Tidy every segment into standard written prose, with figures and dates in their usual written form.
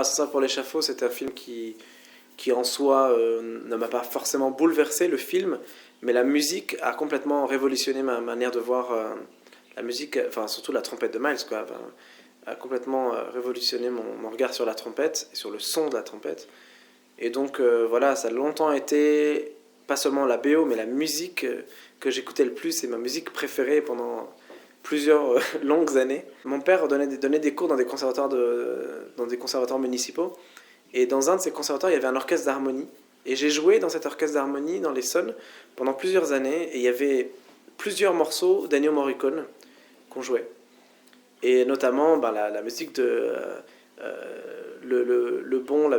Ascenseur pour l'échafaud, c'est un film qui en soi ne m'a pas forcément bouleversé, le film, mais la musique a complètement révolutionné ma manière de voir la musique, enfin surtout la trompette de Miles, quoi, a complètement révolutionné mon regard sur la trompette et sur le son de la trompette. Et donc voilà, ça a longtemps été pas seulement la BO, mais la musique que j'écoutais le plus, c'est ma musique préférée pendant plusieurs longues années. Mon père donnait des cours dans des conservatoires municipaux. Et dans un de ces conservatoires, il y avait un orchestre d'harmonie. Et j'ai joué dans cet orchestre d'harmonie, dans l'Essonne, pendant plusieurs années. Et il y avait plusieurs morceaux d'Ennio Morricone qu'on jouait. Et notamment la musique de le bon, la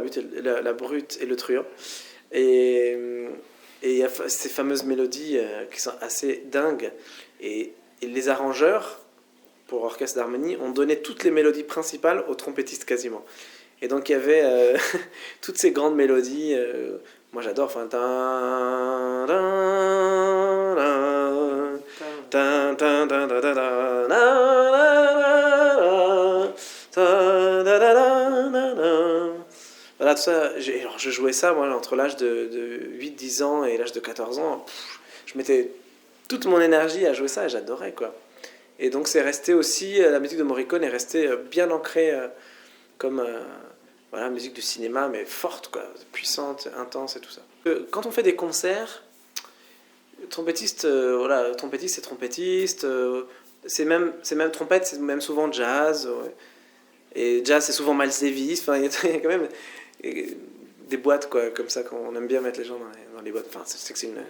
brute et le truand. Et il y a ces fameuses mélodies qui sont assez dingues. Et les arrangeurs, pour orchestre d'harmonie, ont donné toutes les mélodies principales aux trompettistes quasiment. Et donc il y avait toutes ces grandes mélodies. Moi j'adore. Enfin, voilà, tout ça. Alors, je jouais ça moi, entre l'âge de 8-10 ans et l'âge de 14 ans. Je mettais toute mon énergie à jouer ça et j'adorais, quoi. Et donc c'est resté aussi, la musique de Morricone est restée bien ancrée comme voilà, musique du cinéma, mais forte, quoi, puissante, intense et tout ça. Quand on fait des concerts, trompettiste, voilà, trompettiste c'est trompettiste, c'est même trompette, c'est même souvent jazz, ouais. Et jazz c'est souvent Miles Davis, enfin il y a quand même des boîtes, quoi, comme ça, qu'on aime bien mettre les gens dans les boîtes. Enfin, c'est que c'est une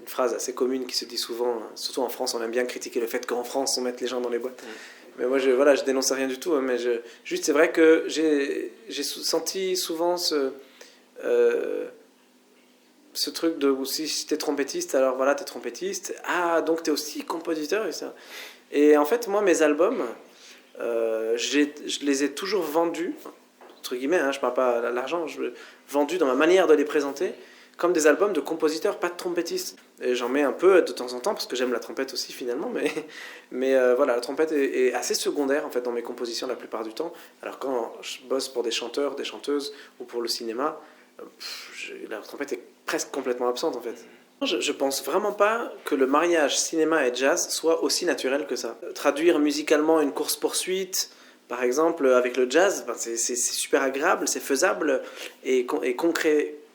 phrase assez commune qui se dit souvent, surtout en France, on aime bien critiquer le fait qu'en France on mette les gens dans les boîtes. Mais moi, je dénonce rien du tout, hein, mais juste, c'est vrai que j'ai senti souvent ce truc de si t'es trompettiste, alors voilà, t'es trompettiste. Ah, donc t'es aussi compositeur et ça. Et en fait, moi, mes albums, je les ai toujours vendus, entre guillemets, hein, je parle pas à l'argent, vendus dans ma manière de les présenter comme des albums de compositeurs, pas de trompettistes. Et j'en mets un peu de temps en temps, parce que j'aime la trompette aussi finalement, mais voilà, la trompette est assez secondaire en fait dans mes compositions la plupart du temps. Alors quand je bosse pour des chanteurs, des chanteuses, ou pour le cinéma, la trompette est presque complètement absente en fait. Je pense vraiment pas que le mariage cinéma et jazz soit aussi naturel que ça. Traduire musicalement une course-poursuite, par exemple, avec le jazz, ben c'est super agréable, c'est faisable et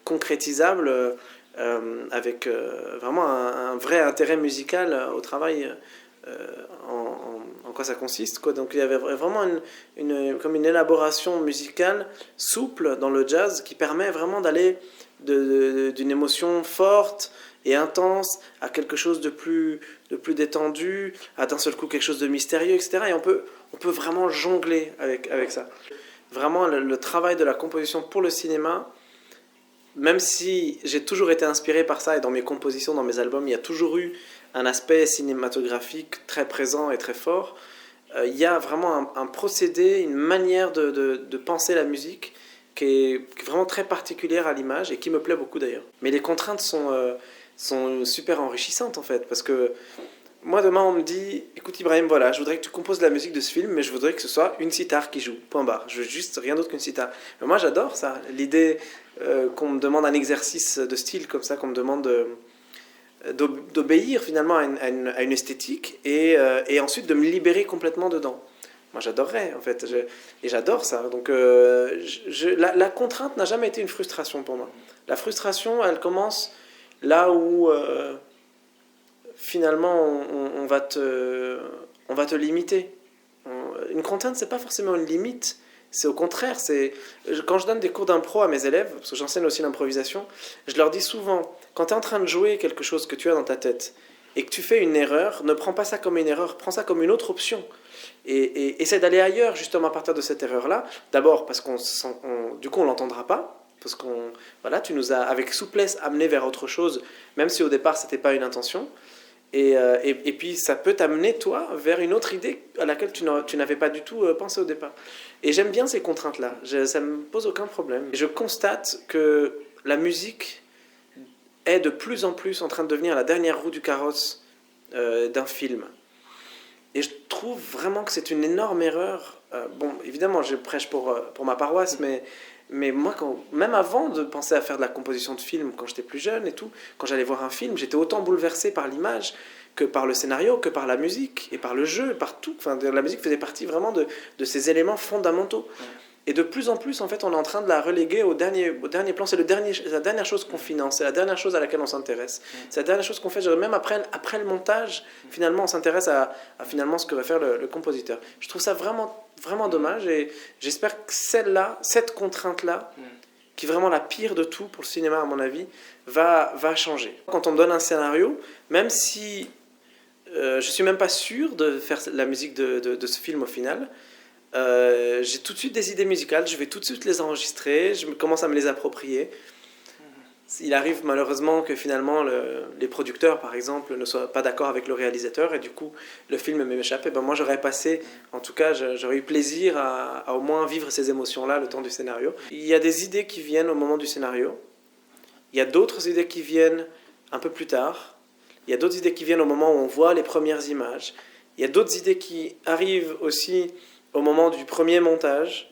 concrétisable avec vraiment un vrai intérêt musical au travail en quoi ça consiste, quoi. Donc il y avait vraiment comme une élaboration musicale souple dans le jazz qui permet vraiment d'aller d'une émotion forte et intense à quelque chose de plus détendu, à d'un seul coup quelque chose de mystérieux, etc. Et on peut vraiment jongler avec ça. Vraiment, le travail de la composition pour le cinéma, même si j'ai toujours été inspiré par ça, et dans mes compositions, dans mes albums, il y a toujours eu un aspect cinématographique très présent et très fort, il y a vraiment un procédé, une manière de penser la musique qui est vraiment très particulière à l'image et qui me plaît beaucoup d'ailleurs. Mais les contraintes sont super enrichissantes en fait, parce que moi demain on me dit, écoute Ibrahim, voilà, je voudrais que tu composes la musique de ce film, mais je voudrais que ce soit une sitar qui joue, point barre. Je veux juste rien d'autre qu'une sitar. Mais moi j'adore ça, l'idée qu'on me demande un exercice de style comme ça, qu'on me demande d'obéir finalement à une esthétique et ensuite de me libérer complètement dedans. Moi j'adorerais en fait, et j'adore ça. Donc la contrainte n'a jamais été une frustration pour moi. La frustration, elle commence là où finalement on va te limiter. Une contrainte, c'est pas forcément une limite, c'est au contraire. Quand je donne des cours d'impro à mes élèves, parce que j'enseigne aussi l'improvisation, je leur dis souvent, quand tu es en train de jouer quelque chose que tu as dans ta tête et que tu fais une erreur, ne prends pas ça comme une erreur, prends ça comme une autre option. Et essaie d'aller ailleurs justement à partir de cette erreur-là. D'abord parce du coup on l'entendra pas, parce voilà, tu nous as avec souplesse amené vers autre chose, même si au départ c'était pas une intention. Et puis ça peut t'amener toi vers une autre idée à laquelle tu n'avais pas du tout pensé au départ. Et j'aime bien ces contraintes-là, ça me pose aucun problème. Et je constate que la musique est de plus en plus en train de devenir la dernière roue du carrosse d'un film. Et je trouve vraiment que c'est une énorme erreur. Bon, évidemment, je prêche pour ma paroisse, mais moi, même avant de penser à faire de la composition de films, quand j'étais plus jeune et tout, quand j'allais voir un film, j'étais autant bouleversé par l'image que par le scénario, que par la musique, et par le jeu, par tout. Enfin, la musique faisait partie vraiment de ces éléments fondamentaux. Et de plus en plus, en fait, on est en train de la reléguer au dernier plan. C'est la dernière chose qu'on finance, c'est la dernière chose à laquelle on s'intéresse. C'est la dernière chose qu'on fait. Même après le montage, finalement, on s'intéresse à finalement ce que va faire le compositeur. Je trouve ça vraiment, vraiment dommage et j'espère que cette contrainte-là, qui est vraiment la pire de tout pour le cinéma, à mon avis, va changer. Quand on me donne un scénario, même si je suis même pas sûr de faire la musique de ce film au final, j'ai tout de suite des idées musicales, je vais tout de suite les enregistrer, je commence à me les approprier. Il arrive malheureusement que finalement les producteurs, par exemple, ne soient pas d'accord avec le réalisateur et du coup le film m'échappe. Et ben moi j'aurais passé, en tout cas j'aurais eu plaisir à au moins vivre ces émotions-là le temps du scénario. Il y a des idées qui viennent au moment du scénario, il y a d'autres idées qui viennent un peu plus tard, il y a d'autres idées qui viennent au moment où on voit les premières images, il y a d'autres idées qui arrivent aussi au moment du premier montage,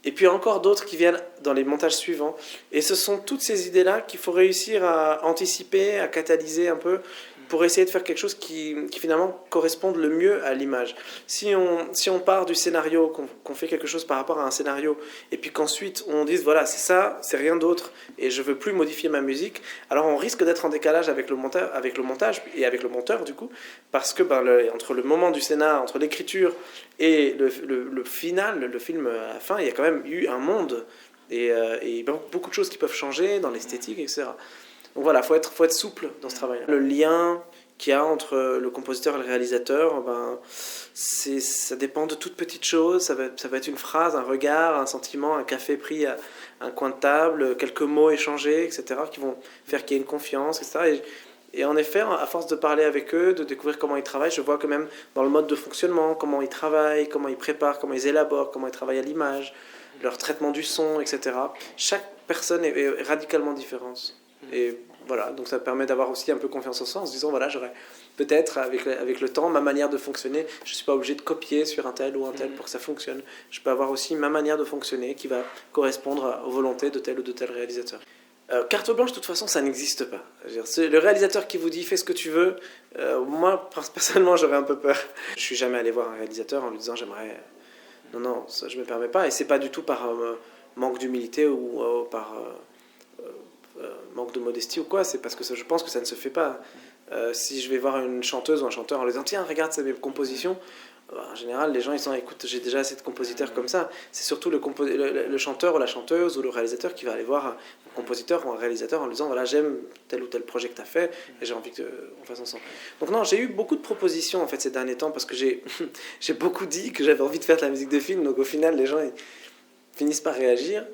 et puis encore d'autres qui viennent dans les montages suivants. Et ce sont toutes ces idées-là qu'il faut réussir à anticiper, à catalyser un peu, pour essayer de faire quelque chose qui finalement corresponde le mieux à l'image. Si on part du scénario, qu'on fait quelque chose par rapport à un scénario, et puis qu'ensuite on dise voilà, c'est ça, c'est rien d'autre, et je veux plus modifier ma musique, alors on risque d'être en décalage avec le montage et avec le monteur du coup, parce que entre le moment du scénar, entre l'écriture et le final, le film à la fin, il y a quand même eu un monde, et beaucoup de choses qui peuvent changer dans l'esthétique, etc. Donc voilà, faut être souple dans ce travail-là. Le lien qu'il y a entre le compositeur et le réalisateur, ça dépend de toutes petites choses. Ça va être une phrase, un regard, un sentiment, un café pris à un coin de table, quelques mots échangés, etc., qui vont faire qu'il y ait une confiance, etc. Et en effet, à force de parler avec eux, de découvrir comment ils travaillent, je vois que même dans le mode de fonctionnement, comment ils travaillent, comment ils préparent, comment ils élaborent, comment ils travaillent à l'image, leur traitement du son, etc. Chaque personne est radicalement différente. Et voilà, donc ça permet d'avoir aussi un peu confiance en soi en se disant voilà, j'aurais peut-être avec le temps ma manière de fonctionner, je ne suis pas obligé de copier sur un tel ou un tel pour que ça fonctionne. Je peux avoir aussi ma manière de fonctionner qui va correspondre aux volontés de tel ou de tel réalisateur. Carte blanche, de toute façon, ça n'existe pas. Le réalisateur qui vous dit fais ce que tu veux, moi personnellement j'aurais un peu peur. Je suis jamais allé voir un réalisateur en lui disant j'aimerais. Non, ça je me permets pas, et c'est pas du tout par manque d'humilité ou par manque de modestie ou quoi, c'est parce que je pense que ça ne se fait pas. Si je vais voir une chanteuse ou un chanteur en lui disant tiens regarde c'est mes compositions, en général les gens ils sont écoute j'ai déjà assez de compositeurs comme ça. C'est surtout le chanteur ou la chanteuse ou le réalisateur qui va aller voir un compositeur ou un réalisateur en lui disant voilà j'aime tel ou tel projet que tu as fait et j'ai envie qu'on fasse ensemble. Donc non, j'ai eu beaucoup de propositions en fait ces derniers temps parce que j'ai beaucoup dit que j'avais envie de faire de la musique de film, donc au final les gens ils finissent par réagir.